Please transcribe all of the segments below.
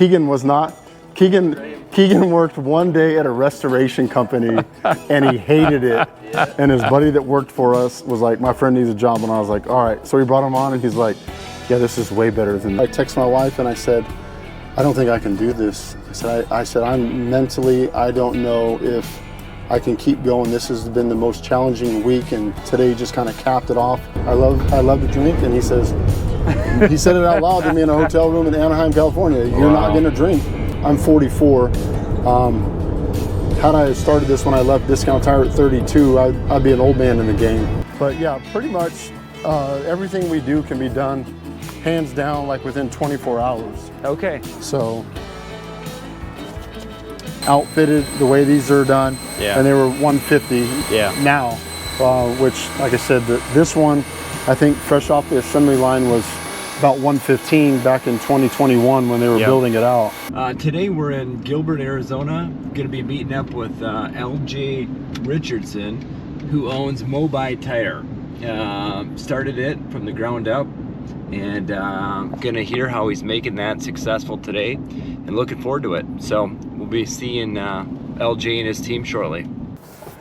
Keegan was not. Keegan worked one day at a restoration company and he hated it. And his buddy that worked for us was like, my friend needs a job. And I was like, all right. So we brought him on and he's like, yeah, this is way better than that. I texted my wife and I said, I don't think I can do this. I said, I'm mentally, I don't know if I can keep going. This has been the most challenging week and today just kind of capped it off. I love to drink. And he says, he said it out loud to me in a hotel room in Anaheim, California. You're not gonna drink. I'm 44. Had I started this when I left Discount Tire at 32, I'd be an old man in the game. But yeah, pretty much everything we do can be done hands down like within 24 hours. Okay. So outfitted the way these are done, and they were 150 now, which like I said, this one I think fresh off the assembly line was about 115 back in 2021 when they were building it out. Today we're in Gilbert, Arizona. Going to be meeting up with LJ Richardson, who owns Moby Tire. Started it from the ground up, and going to hear how he's making that successful today, and looking forward to it. So we'll be seeing LJ and his team shortly.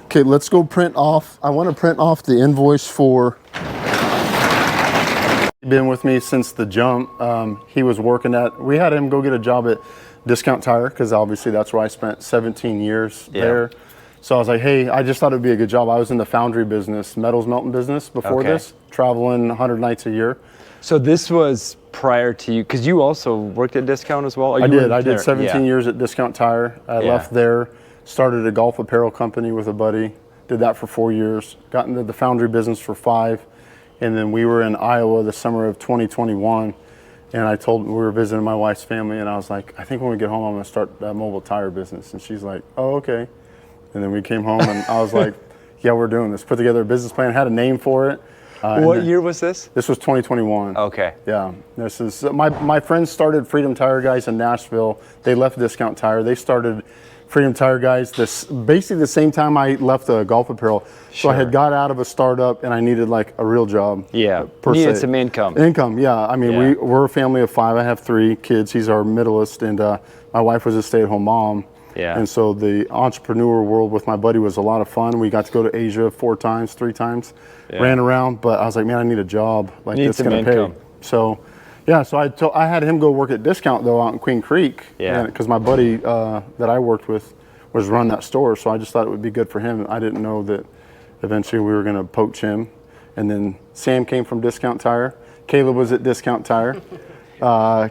Okay, let's go print off. I want to print off the invoice for. Been with me since the jump. He was working we had him go get a job at Discount Tire because obviously that's where I spent 17 years there. So I was like, hey, I just thought it'd be a good job. I was in the foundry business, metals melting business before this, traveling 100 nights a year. So this was prior to you, because you also worked at Discount as well? I did 17 years at Discount Tire. I left there, started a golf apparel company with a buddy, did that for 4 years, got into the foundry business for 5. And then we were in Iowa the summer of 2021, and we were visiting my wife's family, and I was like, I think when we get home, I'm gonna start a mobile tire business. And she's like, oh, okay. And then we came home, and I was like, yeah, we're doing this. Put together a business plan, had a name for it. What year was this? This was 2021. Okay. Yeah, this is, my friends started Freedom Tire Guys in Nashville. They left Discount Tire. They started Freedom Tire Guys basically the same time I left the golf apparel. So I had got out of a startup and I needed like a real job. Yeah, needed some income. Yeah. I mean, we're a family of 5. I have 3 kids. He's our middleest, and my wife was a stay-at-home mom. Yeah. And so the entrepreneurial world with my buddy was a lot of fun. We got to go to Asia 3 times, ran around, but I was like, man, I need a job. Like, that's gonna pay. So yeah, so I had him go work at Discount though out in Queen Creek. Yeah. Because my buddy that I worked with was run that store, so I just thought it would be good for him. I didn't know that eventually we were going to poach him. And then Sam came from Discount Tire. Caleb was at Discount Tire.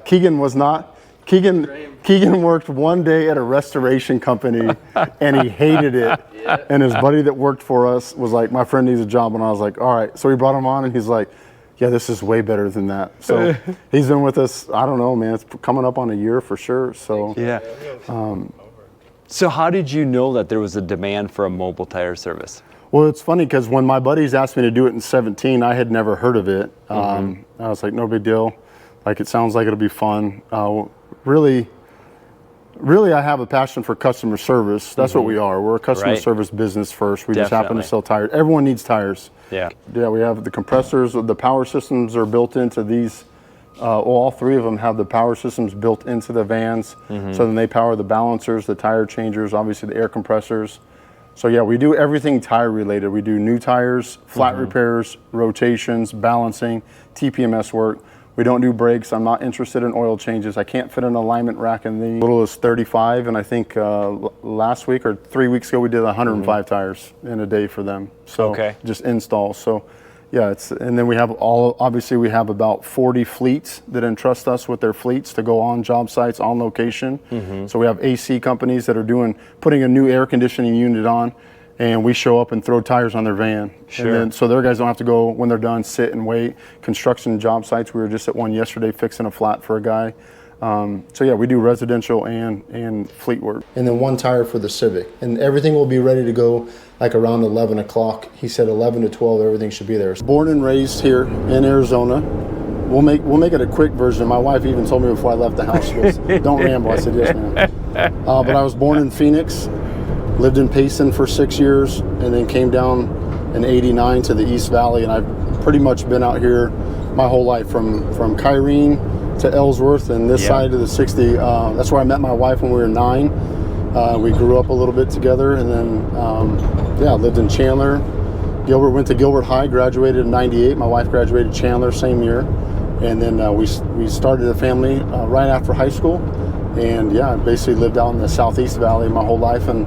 Keegan was not. Keegan worked one day at a restoration company and he hated it. And his buddy that worked for us was like, my friend needs a job. And I was like, all right. So we brought him on and he's like, yeah, this is way better than that. So he's been with us, I don't know, man, it's coming up on a year for sure. So yeah. So how did you know that there was a demand for a mobile tire service? Well, it's funny because when my buddies asked me to do it in 17, I had never heard of it. I was like, no big deal. Like, it sounds like it'll be fun. Really, I have a passion for customer service. That's what we are. We're a customer service business first. We just happen to sell tires. Everyone needs tires. Yeah. Yeah, we have the compressors. The power systems are built into these. All 3 of them have the power systems built into the vans. So then they power the balancers, the tire changers, obviously the air compressors. So yeah, we do everything tire related. We do new tires, flat repairs, rotations, balancing, TPMS work. We don't do brakes. I'm not interested in oil changes. I can't fit an alignment rack in the little as 35, and I think last week or 3 weeks ago we did 105 tires in a day for them. So just installs. So yeah, and then we have obviously we have about 40 fleets that entrust us with their fleets to go on job sites on location. So we have AC companies that are putting a new air conditioning unit on, and we show up and throw tires on their van. And then, so their guys don't have to go when they're done, sit and wait. Construction job sites, we were just at one yesterday fixing a flat for a guy. So yeah, we do residential and fleet work. And then 1 tire for the Civic. And everything will be ready to go like around 11 o'clock. He said 11 to 12, everything should be there. Born and raised here in Arizona. We'll make it a quick version. My wife even told me before I left the house, she goes, don't ramble. I said, yes, ma'am. But I was born in Phoenix, lived in Payson for 6 years, and then came down in '89 to the East Valley. And I've pretty much been out here my whole life from Kyrene to Ellsworth and this side of the 60. That's where I met my wife when we were 9. We grew up a little bit together, and then lived in Chandler. Gilbert, went to Gilbert High, graduated in 98. My wife graduated Chandler same year. And then we started a family right after high school. And I basically lived out in the Southeast Valley my whole life, and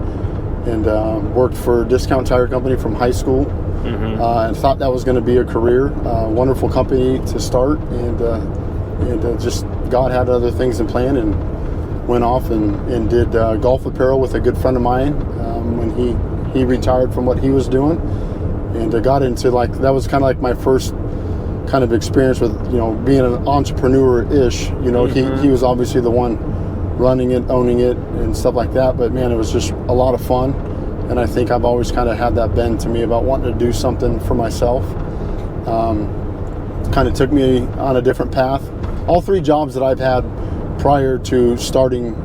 worked for a discount tire company from high school. And thought that was going to be a career. Wonderful company to start, and just God had other things in plan, and went off and did golf apparel with a good friend of mine when he retired from what he was doing, and got into that was kind of like my first kind of experience with being an entrepreneur-ish. He was obviously the one running it, owning it, and stuff like that, but man, it was just a lot of fun. And I think I've always kind of had that bend to me about wanting to do something for myself. Kind of took me on a different path. All 3 jobs that I've had prior to starting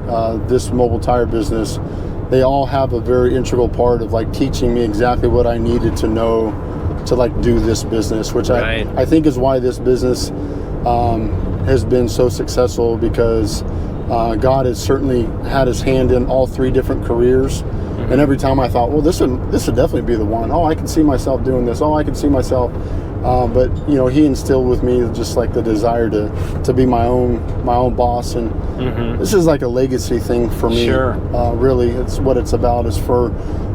this mobile tire business, they all have a very integral part of teaching me exactly what I needed to know to do this business, which I think is why this business has been so successful, because God has certainly had his hand in all 3 different careers. And every time I thought, well, this would definitely be the one. Oh, I can see myself doing this. Oh, I can see myself. But he instilled with me just the desire to be my own boss. And this is a legacy thing for me. Sure. Really, it's what it's about, is for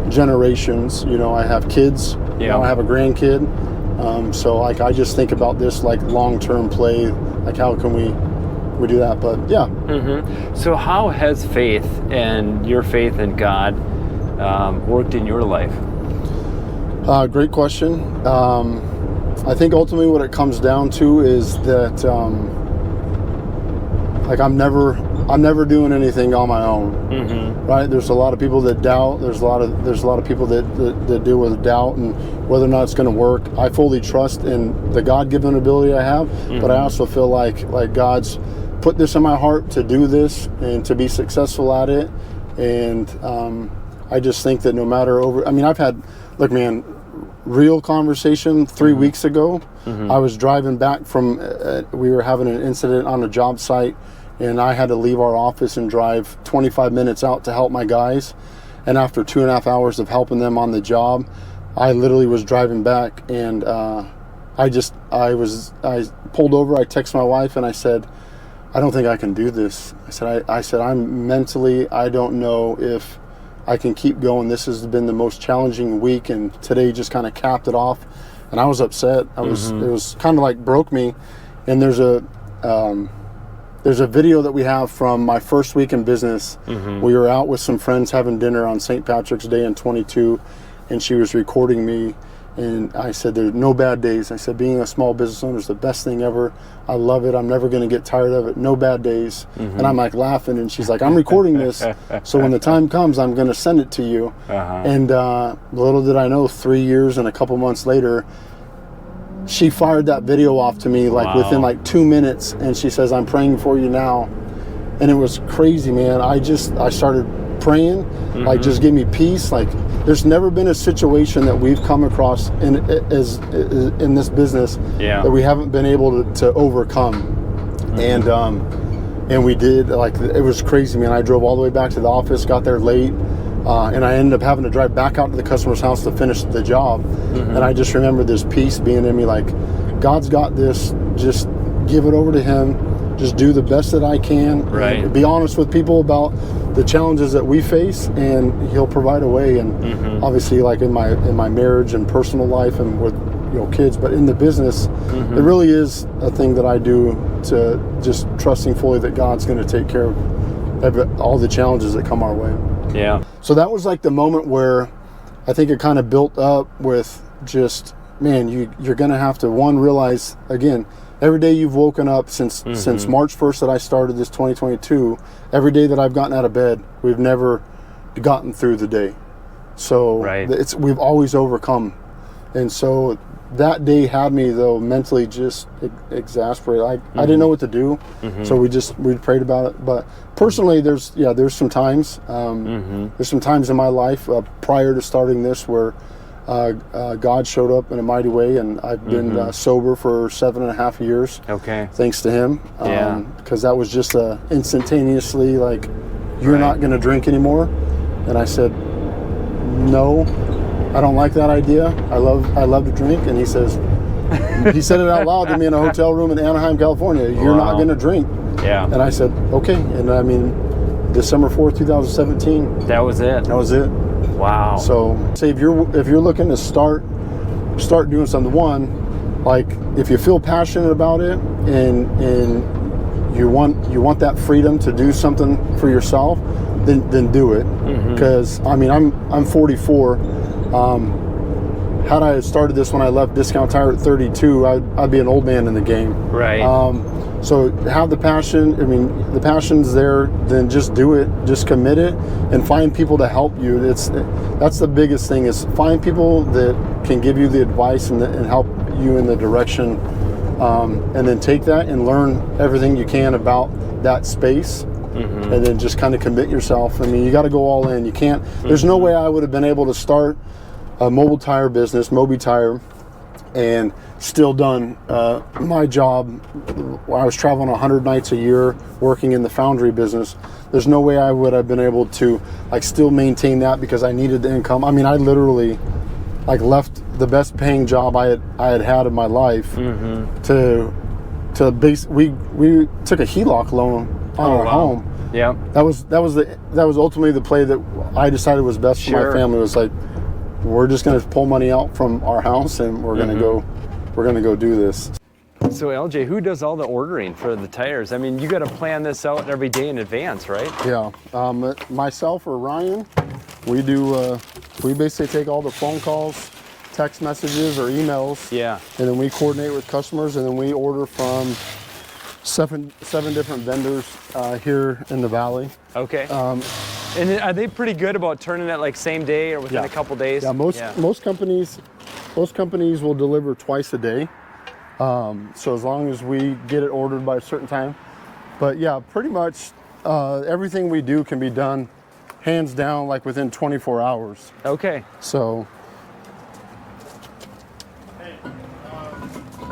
generations. I have kids. I have a grandkid. So I just think about this long-term play. How can we do that? But So how has faith and your faith in God worked in your life? Great question. I think ultimately what it comes down to is that I'm never doing anything on my own. Right? There's a lot of people that doubt. There's a lot of people that deal with doubt and whether or not it's going to work. I fully trust in the God-given ability I have, but I also feel like God's put this in my heart to do this and to be successful at it. And I just think that no matter I've had, real conversation 3 weeks ago. I was driving back from, we were having an incident on a job site, and I had to leave our office and drive 25 minutes out to help my guys. And after 2.5 hours of helping them on the job, I literally was driving back, and I pulled over. I texted my wife and I said, I don't think I can do this. I said, I'm mentally, I don't know if I can keep going. This has been the most challenging week, and today just kind of capped it off. And I was upset. It was kind of broke me. And there's a video that we have from my first week in business. We were out with some friends having dinner on St. Patrick's Day in 22, and she was recording me. And I said, there's no bad days. I said, being a small business owner is the best thing ever. I love it. I'm never going to get tired of it. No bad days. And I'm laughing, and she's like, I'm recording this, so when the time comes, I'm going to send it to you. And little did I know, 3 years and a couple months later, she fired that video off to me within 2 minutes, and she says, I'm praying for you now. And it was crazy, man. I started praying, just give me peace. There's never been a situation that we've come across in this business that we haven't been able to overcome. And we did. It was crazy, man. I drove all the way back to the office, got there late, and I ended up having to drive back out to the customer's house to finish the job. And I just remember this peace being in me, God's got this. Just give it over to Him. Just do the best that I can. Right. Be honest with people about the challenges that we face, and He'll provide a way. And obviously, in my marriage and personal life, and with kids, but in the business, it really is a thing that I do, to just trusting fully that God's going to take care of all the challenges that come our way. Yeah. So that was the moment where I think it kind of built up with just, man, you're going to have to realize again. Every day you've woken up since March 1st that I started this 2022, every day that I've gotten out of bed, we've never gotten through the day. So we've always overcome. And so that day had me, though, mentally just exasperated. I didn't know what to do. So we prayed about it. But personally, there's some times. There's some times in my life prior to starting this where God showed up in a mighty way, and I've been sober for 7.5 years. Okay. Thanks to him. Yeah. Because that was just instantaneously like, you're not going to drink anymore. And I said, no, I don't like that idea. I love to drink. And he says, he said it out loud to me in a hotel room in Anaheim, California. You're not going to drink. Yeah. And I said, okay. And I mean, December 4th, 2017. That was it. That was it. Wow. So say if you're looking to start doing something, one, like if you feel passionate about it and you want that freedom to do something for yourself, then do it. Because I mean, I'm 44. Had I started this when I left Discount Tire at 32, I'd be an old man in the game. Right. So have the passion. I mean, the passion's there. Then just do it. Just commit it, and find people to help you. That's the biggest thing, is find people that can give you the advice and help you in the direction, and then take that and learn everything you can about that space, and then just kind of commit yourself. I mean, you got to go all in. You can't. There's no way I would have been able to start a mobile tire business, Moby Tire, and still done my job. I was traveling 100 nights a year working in the foundry business. There's no way I would have been able to like still maintain that, because I needed the income. I mean, I literally like left the best paying job I had in my life to base. We took a HELOC loan on our home. Yeah. That was ultimately the play that I decided was best for my family. It was like, we're just going to pull money out from our house and we're going to go do this. So LJ, who does all the ordering for the tires? I mean, you got to plan this out every day in advance, right? Yeah. Myself or Ryan, we do. We basically take all the phone calls, text messages, or emails. Yeah. And then we coordinate with customers, and then we order from seven different vendors here in the valley. Okay. And are they pretty good about turning it like same day or within a couple days? Yeah. Most companies will deliver twice a day. So as long as we get it ordered by a certain time. But yeah, pretty much everything we do can be done hands down like within 24 hours. Okay. So. Hey,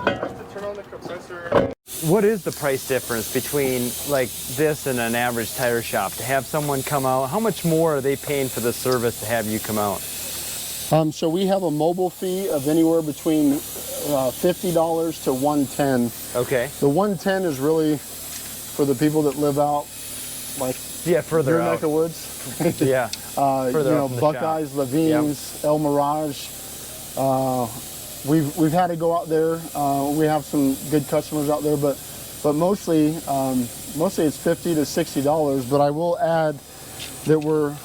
I have to turn on the compressor. What is the price difference between like this and an average tire shop? To have someone come out, how much more are they paying for the service to have you come out? So we have a mobile fee of anywhere between $50 to $110. Okay. The $110 is really for the people that live out, like further your out. neck of woods. Yeah. Further out from the Buckeyes, shop. Levines, El Mirage. We've had to go out there. We have some good customers out there, but mostly it's $50 to $60. But I will add that we're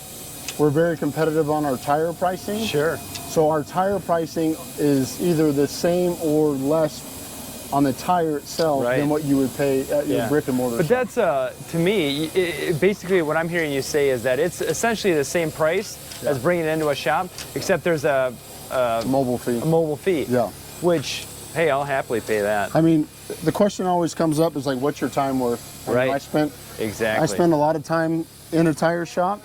very competitive on our tire pricing. Sure. So our tire pricing is either the same or less on the tire itself than what you would pay at your brick and mortar. But that's to me, basically what I'm hearing you say is that it's essentially the same price as bringing it into a shop, except there's a mobile fee. A mobile fee. Yeah. Which, hey, I'll happily pay that. I mean, the question always comes up is like, what's your time worth? Right. I spent a lot of time in a tire shop,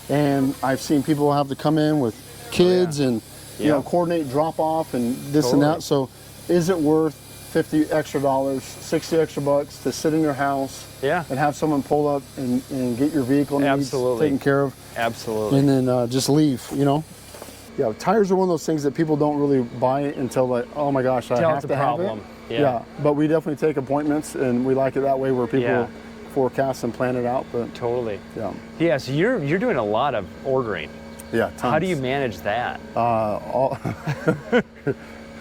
and I've seen people have to come in with kids and coordinate drop off and this and that. So is it worth $50 extra, $60 extra bucks to sit in your house and have someone pull up and get your vehicle needs taken care of? Absolutely. And then just leave, Yeah, tires are one of those things that people don't really buy until like, oh my gosh, I have to have it. Yeah, but we definitely take appointments, and we like it that way where people forecast and plan it out. But totally. Yeah. Yeah. So you're doing a lot of ordering. Yeah. Tons. How do you manage that?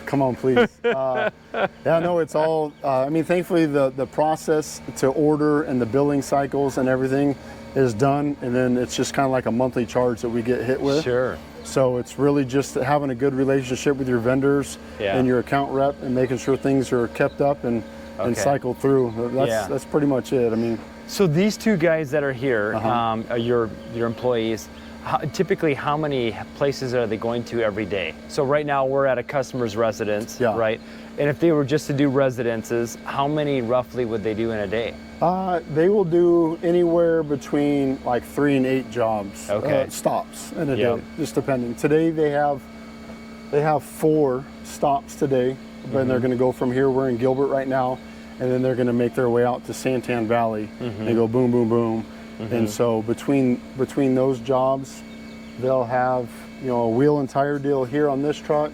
Come on, please. It's all. I mean, thankfully the process to order and the billing cycles and everything is done, and then it's just kind of like a monthly charge that we get hit with. Sure. So it's really just having a good relationship with your vendors and your account rep, and making sure things are kept up and cycled through. That's pretty much it. I mean. So these two guys that are here, your employees, typically how many places are they going to every day? So right now we're at a customer's residence, right? And if they were just to do residences, how many roughly would they do in a day? They will do anywhere between like 3 and 8 jobs, stops in a day, just depending. Today they have They have 4 stops today, but they're going to go from here. We're in Gilbert right now, and then they're going to make their way out to Santan Valley. They go boom, boom, boom. And so between those jobs, they'll have, you know, a wheel and tire deal here on this truck,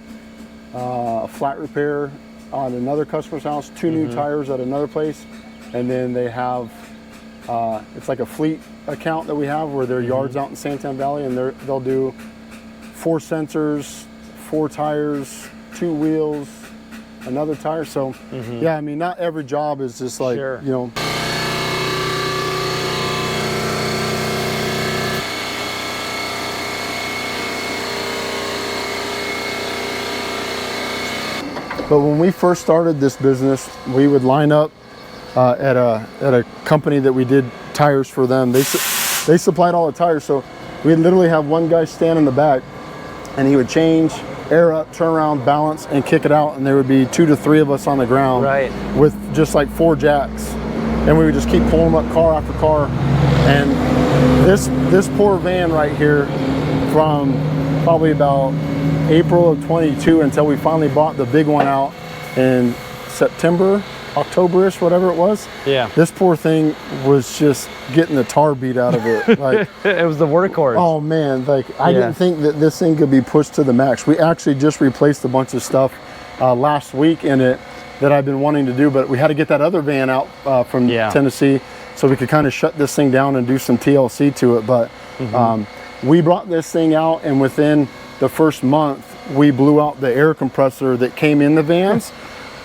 a flat repair on another customer's house, 2 new tires at another place, and then they have it's like a fleet account that we have where their yards out in Santan Valley, and they'll do 4 sensors, 4 tires, 2 wheels, another tire. So yeah, I mean, not every job is just like, you know. But when we first started this business, we would line up at a company that we did tires for them. They supplied all the tires, so we'd literally have one guy stand in the back, and he would change, air up, turn around, balance, and kick it out, and there would be 2 to 3 of us on the ground with just like 4 jacks, and we would just keep pulling up car after car. And this poor van right here, from probably about April of 22 until we finally bought the big one out in September, October-ish, whatever it was. Yeah. This poor thing was just getting the tar beat out of it. Like, it was the workhorse. Oh man, like I didn't think that this thing could be pushed to the max. We actually just replaced a bunch of stuff last week in it that I've been wanting to do, but we had to get that other van out from Tennessee so we could kind of shut this thing down and do some TLC to it. But we brought this thing out, and within the first month, we blew out the air compressor that came in the vans.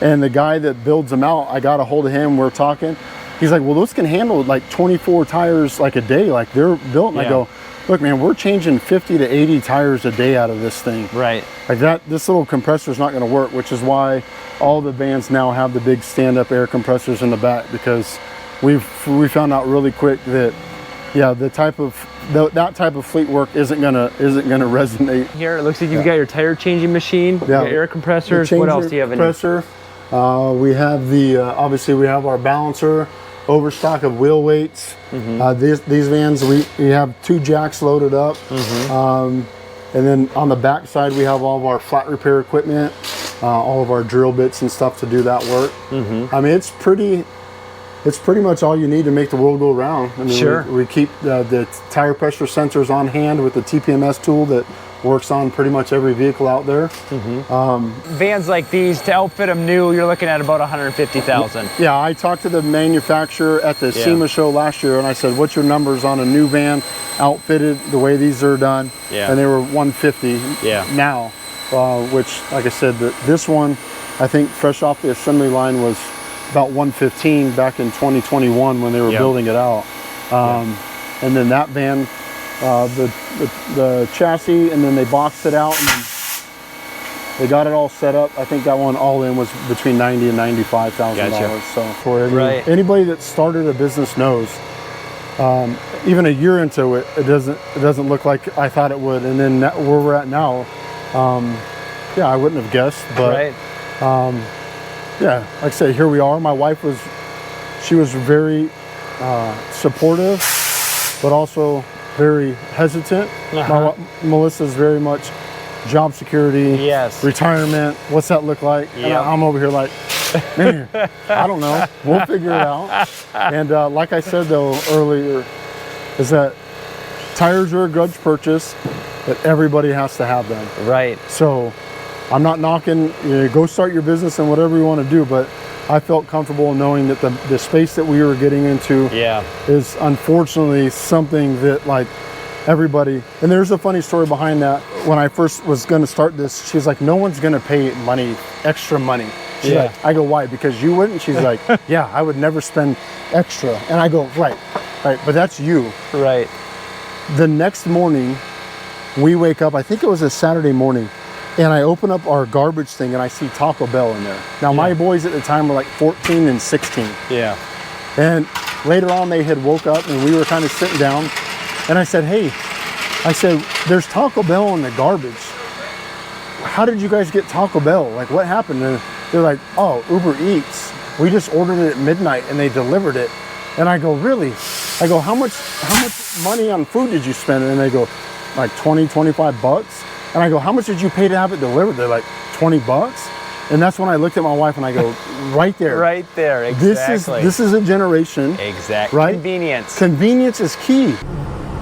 And the guy that builds them out, I got a hold of him, we're talking. He's like, well, those can handle like 24 tires like a day, like they're built. And I go, look, man, we're changing 50 to 80 tires a day out of this thing. Right. Like that, this little compressor is not gonna work, which is why all the vans now have the big stand-up air compressors in the back, because we found out really quick that, yeah, that type of fleet work isn't gonna resonate. Here, it looks like you've got your tire changing machine, you got air compressors. What else do you have in here? We have the, obviously we have our balancer, overstock of wheel weights. These vans, we have 2 jacks loaded up. And then on the back side, we have all of our flat repair equipment, all of our drill bits and stuff to do that work. I mean, it's pretty much all you need to make the world go round. I mean, we keep the tire pressure sensors on hand with the TPMS tool that works on pretty much every vehicle out there. Vans like these, to outfit them new, you're looking at about 150,000. Yeah, I talked to the manufacturer at the SEMA show last year, and I said, what's your numbers on a new van outfitted the way these are done? And they were 150 now, which, like I said, this one, I think fresh off the assembly line was about 115 back in 2021 when they were building it out. And then that van, the chassis, and then they boxed it out, and then they got it all set up. I think that one all in was between $90,000 and $95,000. So for anybody that started a business knows, even a year into it, it doesn't look like I thought it would. And then where we're at now, yeah, I wouldn't have guessed, but yeah, like I said, here we are. My wife was very supportive, but also very hesitant. Melissa's very much job security, retirement, what's that look like? And I'm over here like, man, I don't know, we'll figure it out. And like I said though earlier, is that tires are a grudge purchase, but everybody has to have them. Right. So I'm not knocking, go start your business and whatever you want to do, but I felt comfortable knowing that the space that we were getting into is unfortunately something that like everybody, and there's a funny story behind that. When I first was going to start this, she's like, no one's going to pay extra money. She's like, I go, why? Because you wouldn't? She's like, yeah, I would never spend extra. And I go, right, but that's you. Right. The next morning, we wake up, I think it was a Saturday morning, and I open up our garbage thing and I see Taco Bell in there. Now my boys at the time were like 14 and 16. Yeah. And later on they had woke up and we were kind of sitting down, and I said, hey, there's Taco Bell in the garbage. How did you guys get Taco Bell? Like, what happened? And they're like, oh, Uber Eats. We just ordered it at midnight and they delivered it. And I go, really? I go, how much money on food did you spend? And they go, like 20, 25 bucks. And I go, how much did you pay to have it delivered? They're like, 20 bucks. And that's when I looked at my wife and I go, right there. Right there, exactly. This is a generation. Exactly. Right? Convenience. Convenience is key.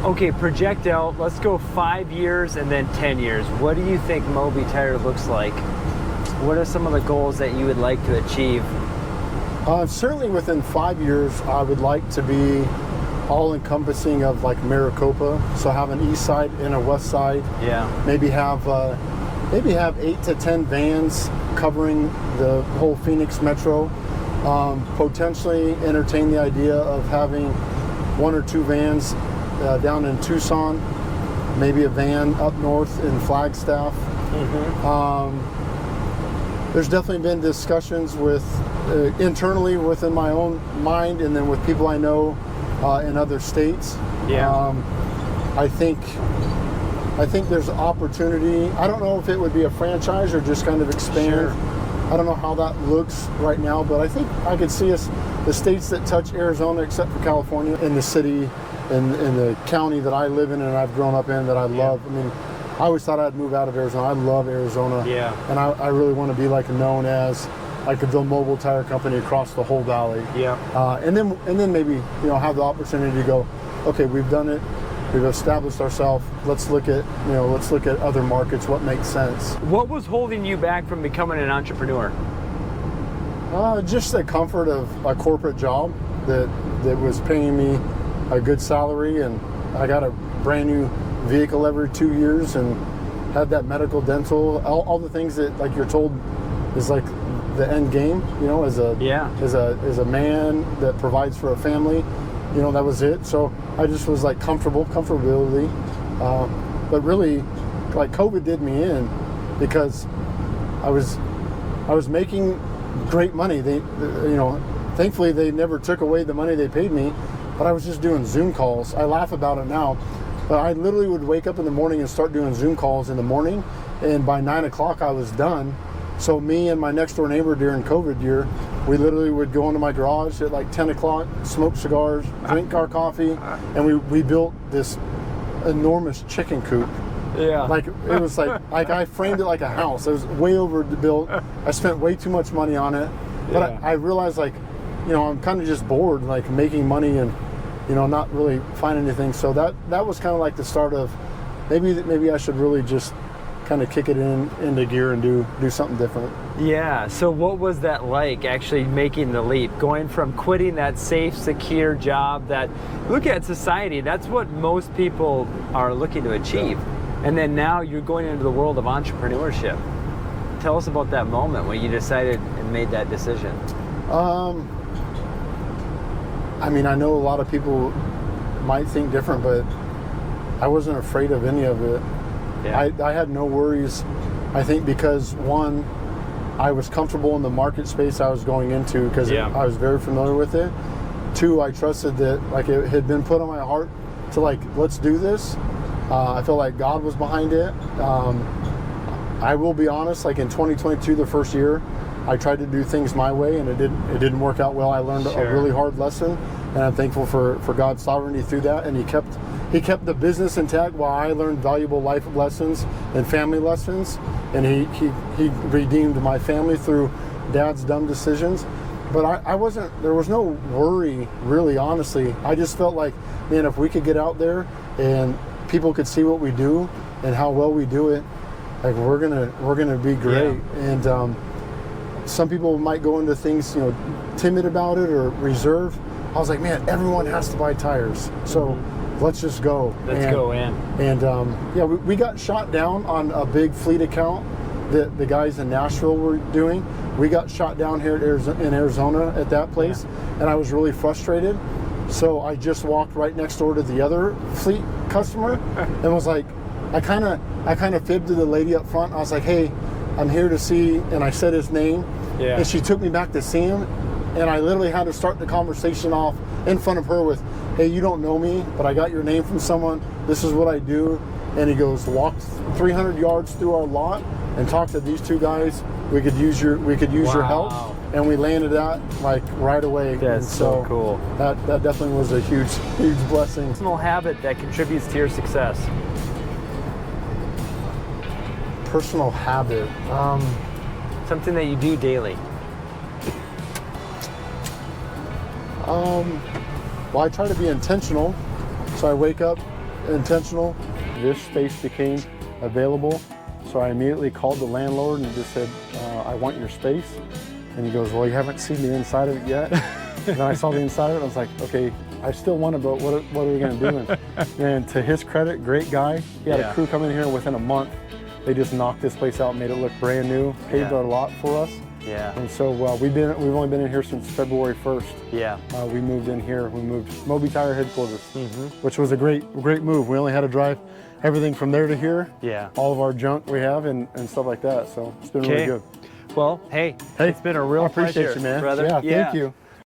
Okay, project out. Let's go 5 years and then 10 years. What do you think Moby Tire looks like? What are some of the goals that you would like to achieve? Certainly within 5 years, I would like to be all-encompassing of like Maricopa. So have an east side and a west side. Yeah. Maybe have 8 to 10 vans covering the whole Phoenix metro. Potentially entertain the idea of having 1 or 2 vans down in Tucson, maybe a van up north in Flagstaff. There's definitely been discussions with internally within my own mind, and then with people I know in other states. Yeah. I think there's opportunity. I don't know if it would be a franchise or just kind of expand. Sure. I don't know how that looks right now, but I think I could see us, the states that touch Arizona except for California, in the city, in the county that I live in and I've grown up in that I love. I mean, I always thought I'd move out of Arizona. I love Arizona. Yeah. And I really want to be like known as like the Mobile Tire Company across the whole valley. Yeah. And then maybe, have the opportunity to go, okay, we've done it. We've established ourselves. Let's look at other markets. What makes sense? What was holding you back from becoming an entrepreneur? Just the comfort of a corporate job that was paying me a good salary, and I got a brand new vehicle every 2 years, and had that medical, dental, all the things that like you're told is like the end game. As a man that provides for a family. That was it. So I just was like comfortability. But really, like COVID did me in because I was making great money. Thankfully they never took away the money they paid me, but I was just doing Zoom calls. I laugh about it now, but I literally would wake up in the morning and start doing Zoom calls in the morning, and by 9 o'clock I was done. So me and my next door neighbor during COVID year, we literally would go into my garage at like 10 o'clock, smoke cigars, drink our coffee, and we built this enormous chicken coop. Yeah. Like it was like I framed it like a house. It was way overbuilt. I spent way too much money on it. But I realized I'm kind of just bored, like making money and not really finding anything. So that was kind of like the start of maybe I should really just kind of kick it into gear and do something different. Yeah. So what was that like, actually making the leap, going from quitting that safe, secure job that, look at society, that's what most people are looking to achieve. And then now you're going into the world of entrepreneurship. Tell us about that moment when you decided and made that decision. I know a lot of people might think different, but I wasn't afraid of any of it. Yeah. I had no worries. I think because one, I was comfortable in the market space I was going into because I was very familiar with it. Two, I trusted that it had been put on my heart to let's do this. I felt like God was behind it. I will be honest, in 2022, the first year, I tried to do things my way and it didn't work out well. I learned a really hard lesson, and I'm thankful for God's sovereignty through that. And He kept the business intact while I learned valuable life lessons and family lessons. And he redeemed my family through Dad's dumb decisions. But there was no worry, really, honestly. I just felt like, man, if we could get out there and people could see what we do and how well we do it, we're gonna be great. And some people might go into things, timid about it or reserved. I was like, man, everyone has to buy tires. So let's just go. Let's go in. And we got shot down on a big fleet account that the guys in Nashville were doing. We got shot down here in Arizona at that place, and I was really frustrated. So I just walked right next door to the other fleet customer and was like, I kind of fibbed to the lady up front. I was like, hey, I'm here to see, and I said his name. Yeah. And she took me back to see him, and I literally had to start the conversation off in front of her with, hey, you don't know me, but I got your name from someone. This is what I do. And he goes, walk 300 yards through our lot and talk to these two guys. We could use your help. And we landed that right away. That's so cool. That definitely was a huge blessing. Personal habit that contributes to your success. personal habit. Something that you do daily. Well, I try to be intentional. So I wake up intentional. This space became available. So I immediately called the landlord and just said, I want your space. And he goes, well, you haven't seen the inside of it yet. And then I saw the inside of it, and I was like, okay, I still want it, but what are we gonna do? And to his credit, great guy. He had a crew come in here within a month. They just knocked this place out, made it look brand new, paved our lot for us. Yeah. And so we've only been in here since February 1st. Yeah. We moved in here. We moved Moby Tire headquarters, which was a great move. We only had to drive everything from there to here. Yeah. All of our junk we have and stuff like that. So it's been really good. Well, hey, it's been a real I appreciate pleasure, you, man. brother. Yeah, thank you.